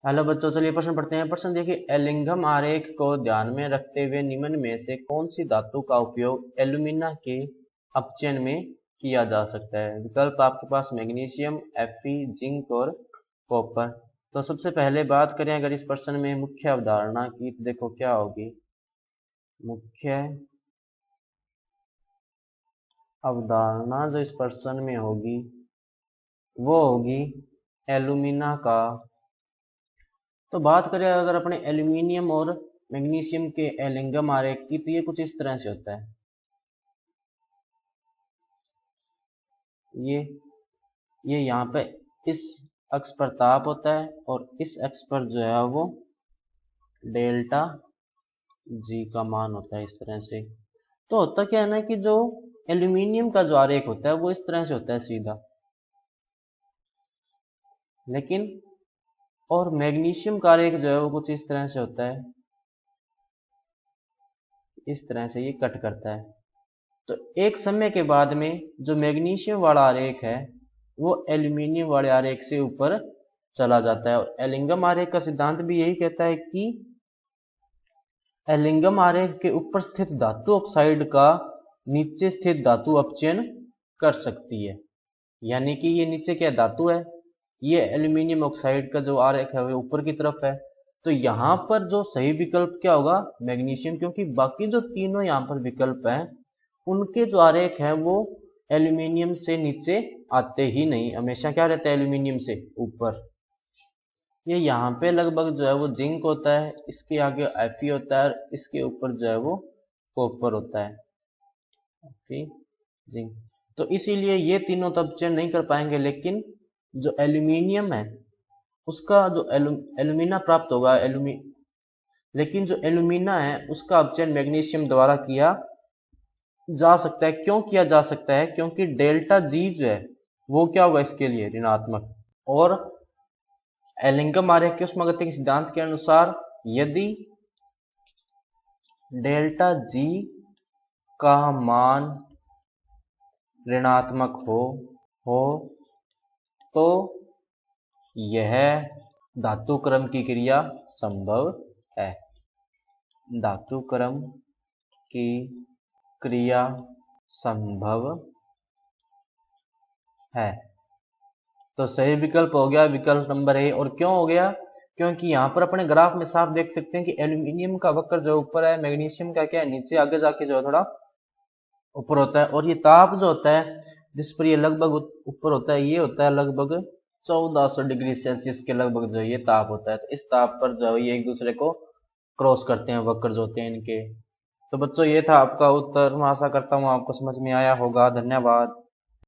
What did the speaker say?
Hello बच्चों, चलिए प्रश्न पढ़ते हैं। प्रश्न देखिए, एलिंगम आरेख को ध्यान में रखते हुए निम्न में से कौन सी धातु का उपयोग एल्यूमिना के अपचयन में किया जा सकता है। विकल्प आपके पास मैग्नीशियम, Fe, जिंक और कॉपर। तो सबसे पहले बात करें अगर इस प्रश्न में मुख्य अवधारणा की, तो देखो क्या होगी। मुख्य अवधारणा जो इस प्रश्न में होगी वो होगी एल्यूमिना का। तो बात करें अगर अपने एल्यूमिनियम और मैग्नीशियम के एलिंगम आरेख की, तो ये कुछ इस तरह से होता है। ये यहाँ पे इस अक्ष पर ताप होता है और इस अक्ष पर जो है वो डेल्टा जी का मान होता है, इस तरह से। तो होता क्या है ना कि जो एल्यूमिनियम का जो आरेख होता है वो इस तरह से होता है सीधा, लेकिन और मैग्नीशियम का आरेख जो है वो कुछ इस तरह से होता है, इस तरह से ये कट करता है। तो एक समय के बाद में जो मैग्नीशियम वाला आरेख है वो एल्यूमिनियम वाले आरेख से ऊपर चला जाता है। और एलिंगम आरेख का सिद्धांत भी यही कहता है कि एलिंगम आरेख के ऊपर स्थित धातु ऑक्साइड का नीचे स्थित धातु अपचयन कर सकती है। यानी कि ये नीचे क्या धातु है, ये एल्यूमिनियम ऑक्साइड का जो आरेख है वो ऊपर की तरफ है। तो यहाँ पर जो सही विकल्प क्या होगा, मैग्नीशियम, क्योंकि बाकी जो तीनों यहाँ पर विकल्प हैं उनके जो आरेख है वो एल्यूमिनियम से नीचे आते ही नहीं, हमेशा क्या रहता है एल्यूमिनियम से ऊपर। ये यहाँ पे लगभग जो है वो जिंक होता है, इसके आगे Fe होता है और इसके ऊपर जो है वो कॉपर होता है, Fe, जिंक। तो इसीलिए ये तीनों तो अपचयन नहीं कर पाएंगे, लेकिन जो एल्यूमिनियम है उसका जो एल्यूमिना प्राप्त होगा लेकिन जो एल्यूमिना है उसका अपचयन मैग्नीशियम द्वारा किया जा सकता है। क्यों किया जा सकता है, क्योंकि डेल्टा जी जो है वो क्या होगा इसके लिए ऋणात्मक। और एलिंगम आरेख के उष्मागतिकी के सिद्धांत के अनुसार यदि डेल्टा जी का मान ऋणात्मक हो तो यह धातु क्रम की क्रिया संभव है। धातु क्रम की क्रिया संभव है। तो सही विकल्प हो गया विकल्प नंबर ए। और क्यों हो गया, क्योंकि यहाँ पर अपने ग्राफ में साफ देख सकते हैं कि एल्यूमिनियम का वक्र जो ऊपर है, मैग्नीशियम का क्या है नीचे, आगे जाके जो है थोड़ा ऊपर होता है। और ये ताप जो होता है जिस पर ये लगभग ऊपर होता है, ये होता है लगभग 1400 डिग्री सेल्सियस के लगभग जो ये ताप होता है। तो इस ताप पर जो है ये एक दूसरे को क्रॉस करते हैं, वक्र जो होते हैं इनके। तो बच्चों ये था आपका उत्तर। मैं आशा करता हूँ आपको समझ में आया होगा। धन्यवाद।